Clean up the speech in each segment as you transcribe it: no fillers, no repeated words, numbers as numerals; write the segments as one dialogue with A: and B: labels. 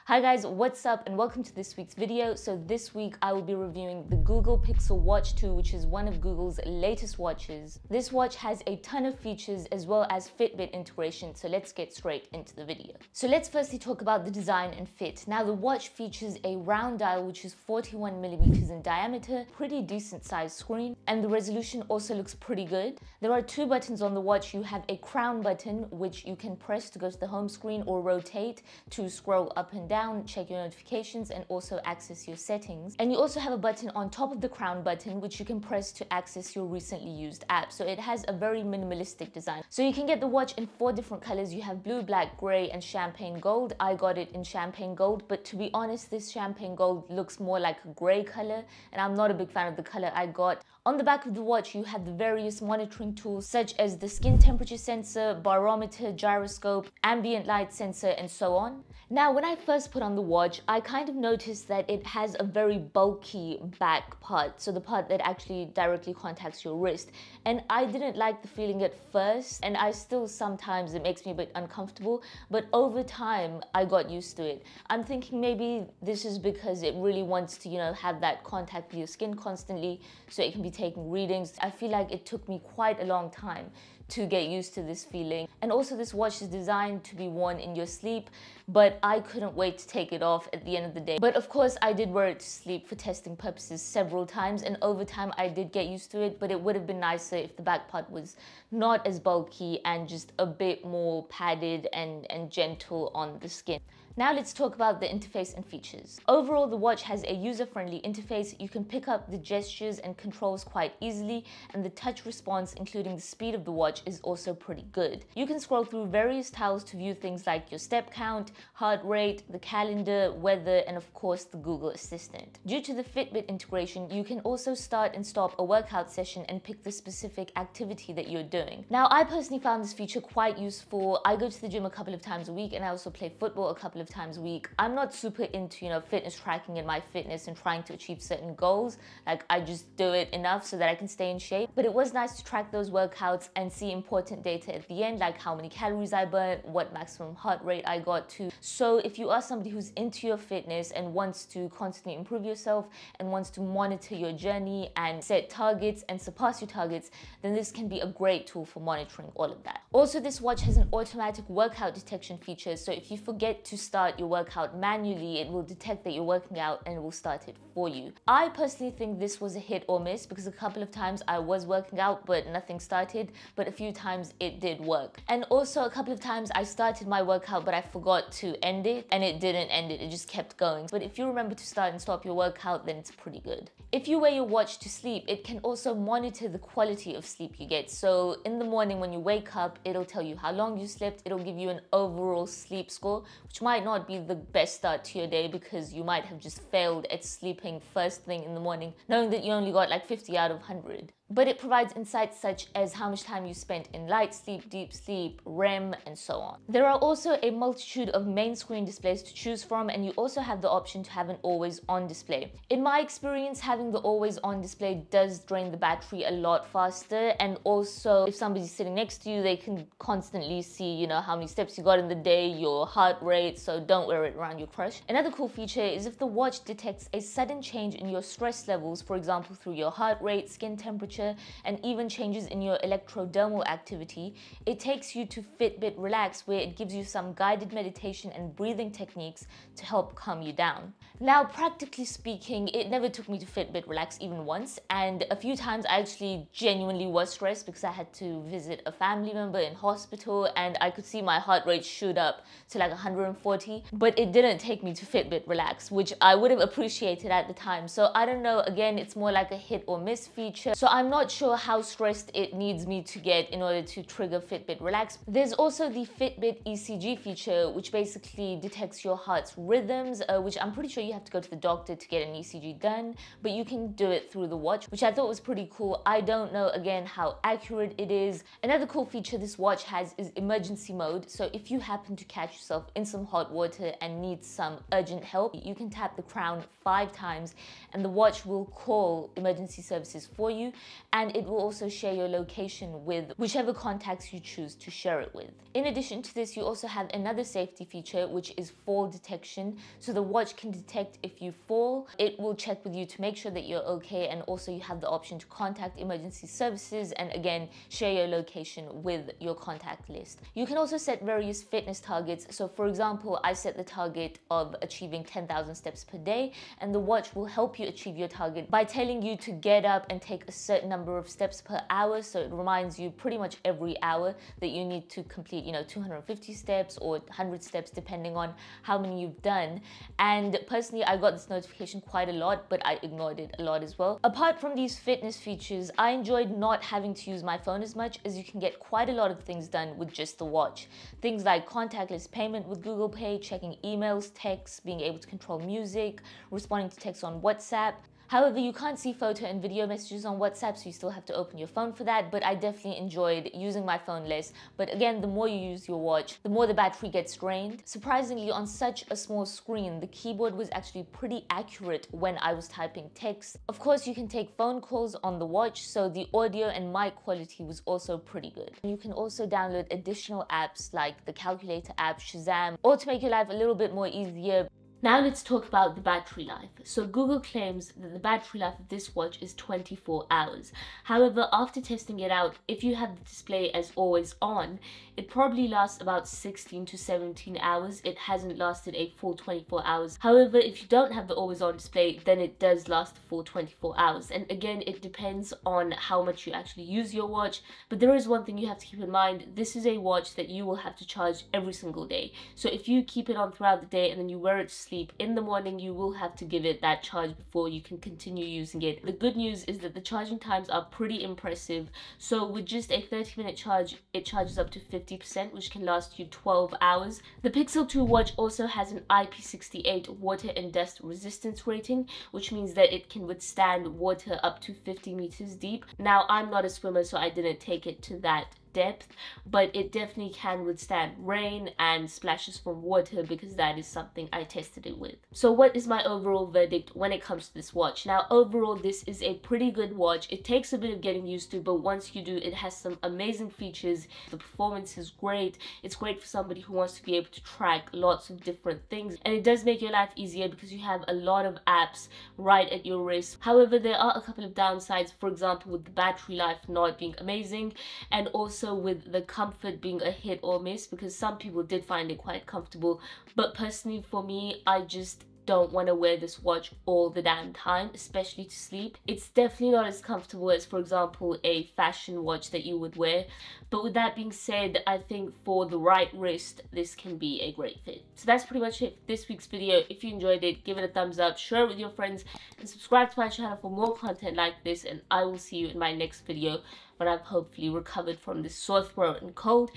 A: Hi guys, what's up and welcome to this week's video. So this week I will be reviewing the Google Pixel Watch 2, which is one of Google's latest watches. This watch has a ton of features as well as Fitbit integration, so let's get straight into the video. So let's firstly talk about the design and fit. Now the watch features a round dial which is 41 millimeters in diameter, pretty decent sized screen, and the resolution also looks pretty good. There are two buttons on the watch. You have a crown button which you can press to go to the home screen or rotate to scroll up and down, check your notifications, and also access your settings. And you also have a button on top of the crown button which you can press to access your recently used apps. So it has a very minimalistic design. So you can get the watch in 4 different colors. You have blue, black, gray, and champagne gold. I got it in champagne gold, but to be honest, this champagne gold looks more like a gray color, and I'm not a big fan of the color I got. On the back of the watch, you have the various monitoring tools such as the skin temperature sensor, barometer, gyroscope, ambient light sensor, and so on. Now, when I first put on the watch, I kind of noticed that it has a very bulky back part, so the part that actually directly contacts your wrist. And I didn't like the feeling at first, and I still sometimes, it makes me a bit uncomfortable, but over time, I got used to it. I'm thinking maybe this is because it really wants to, have that contact with your skin constantly, so it can be taking readings. I feel like it took me quite a long time to get used to this feeling. And also this watch is designed to be worn in your sleep, but I couldn't wait to take it off at the end of the day. But of course I did wear it to sleep for testing purposes several times, and over time I did get used to it, but it would have been nicer if the back part was not as bulky and just a bit more padded and gentle on the skin. Now let's talk about the interface and features. Overall, the watch has a user-friendly interface. You can pick up the gestures and controls quite easily, and the touch response, including the speed of the watch, is also pretty good. You can scroll through various tiles to view things like your step count, heart rate, the calendar, weather, and of course the Google Assistant. Due to the Fitbit integration, you can also start and stop a workout session and pick the specific activity that you're doing. Now, I personally found this feature quite useful. I go to the gym a couple of times a week, and I also play football a couple of times a week. I'm not super into, fitness tracking and my fitness and trying to achieve certain goals. Like, I just do it enough so that I can stay in shape. But it was nice to track those workouts and see important data at the end, like how many calories I burnt, what maximum heart rate I got to. So if you are somebody who's into your fitness and wants to constantly improve yourself and wants to monitor your journey and set targets and surpass your targets, then this can be a great tool for monitoring all of that. Also, this watch has an automatic workout detection feature, so if you forget to start your workout manually, it will detect that you're working out and it will start it for you. I personally think this was a hit or miss because a couple of times I was working out but nothing started, but a few times it did work. And also a couple of times I started my workout but I forgot to end it, and it didn't end it, it just kept going. But if you remember to start and stop your workout, then it's pretty good. If you wear your watch to sleep, it can also monitor the quality of sleep you get. So in the morning when you wake up, it'll tell you how long you slept, it'll give you an overall sleep score, which might not be the best start to your day because you might have just failed at sleeping first thing in the morning, knowing that you only got like 50 out of 100. But it provides insights such as how much time you spent in light sleep, deep sleep, REM, and so on. There are also a multitude of main screen displays to choose from, and you also have the option to have an always-on display. In my experience, having the always-on display does drain the battery a lot faster, and also if somebody's sitting next to you, they can constantly see, how many steps you got in the day, your heart rate, so don't wear it around your crush. Another cool feature is if the watch detects a sudden change in your stress levels, for example through your heart rate, skin temperature, and even changes in your electrodermal activity, it takes you to Fitbit Relax, where it gives you some guided meditation and breathing techniques to help calm you down. Now, practically speaking, it never took me to Fitbit Relax even once, and a few times I actually genuinely was stressed because I had to visit a family member in hospital and I could see my heart rate shoot up to like 140, but it didn't take me to Fitbit Relax, which I would have appreciated at the time. So I don't know, again, it's more like a hit or miss feature. So I'm not sure how stressed it needs me to get in order to trigger Fitbit Relax. There's also the Fitbit ECG feature, which basically detects your heart's rhythms, which I'm pretty sure you have to go to the doctor to get an ECG done, but you can do it through the watch, which I thought was pretty cool. I don't know, again, how accurate it is. Another cool feature this watch has is emergency mode. So if you happen to catch yourself in some hot water and need some urgent help, you can tap the crown 5 times and the watch will call emergency services for you. and it will also share your location with whichever contacts you choose to share it with. In addition to this, you also have another safety feature, which is fall detection. So the watch can detect if you fall. It will check with you to make sure that you're okay, and also you have the option to contact emergency services and again share your location with your contact list. You can also set various fitness targets. So for example, I set the target of achieving 10,000 steps per day, and the watch will help you achieve your target by telling you to get up and take a certain number of steps per hour. So it reminds you pretty much every hour that you need to complete, 250 steps or 100 steps depending on how many you've done. And personally, I got this notification quite a lot, but I ignored it a lot as well. Apart from these fitness features, I enjoyed not having to use my phone as much, as you can get quite a lot of things done with just the watch. Things like contactless payment with Google Pay, checking emails, texts, being able to control music, responding to texts on WhatsApp. However, you can't see photo and video messages on WhatsApp, so you still have to open your phone for that, but I definitely enjoyed using my phone less. But again, the more you use your watch, the more the battery gets drained. Surprisingly, on such a small screen, the keyboard was actually pretty accurate when I was typing text. Of course, you can take phone calls on the watch, so the audio and mic quality was also pretty good. You can also download additional apps like the calculator app, Shazam, or to make your life a little bit more easier. Now let's talk about the battery life. So Google claims that the battery life of this watch is 24 hours. However, after testing it out, if you have the display as always on, it probably lasts about 16 to 17 hours. It hasn't lasted a full 24 hours. However, if you don't have the always on display, then it does last the full 24 hours. And again, it depends on how much you actually use your watch. But there is one thing you have to keep in mind. This is a watch that you will have to charge every single day. So if you keep it on throughout the day and then you wear it to sleep, in the morning you will have to give it that charge before you can continue using it. The good news is that the charging times are pretty impressive. So with just a 30-minute charge, it charges up to 50%, which can last you 12 hours. The Pixel 2 watch also has an IP68 water and dust resistance rating, which means that it can withstand water up to 50 meters deep. Now, I'm not a swimmer, so I didn't take it to that depth, but it definitely can withstand rain and splashes from water, because that is something I tested it with. So what is my overall verdict when it comes to this watch? Now, overall, this is a pretty good watch. It takes a bit of getting used to, but once you do, it has some amazing features. The performance is great. It's great for somebody who wants to be able to track lots of different things, and it does make your life easier because you have a lot of apps right at your wrist. However, there are a couple of downsides, for example, with the battery life not being amazing, and also with the comfort being a hit or miss, because some people did find it quite comfortable, but personally for me, I just don't want to wear this watch all the damn time, especially to sleep. It's definitely not as comfortable as, for example, a fashion watch that you would wear. But with that being said, I think for the right wrist, this can be a great fit. So that's pretty much it for this week's video. If you enjoyed it, give it a thumbs up, share it with your friends, and subscribe to my channel for more content like this. And I will see you in my next video when I've hopefully recovered from this sore throat and cold.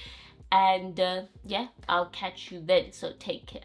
A: And yeah, I'll catch you then. So take care.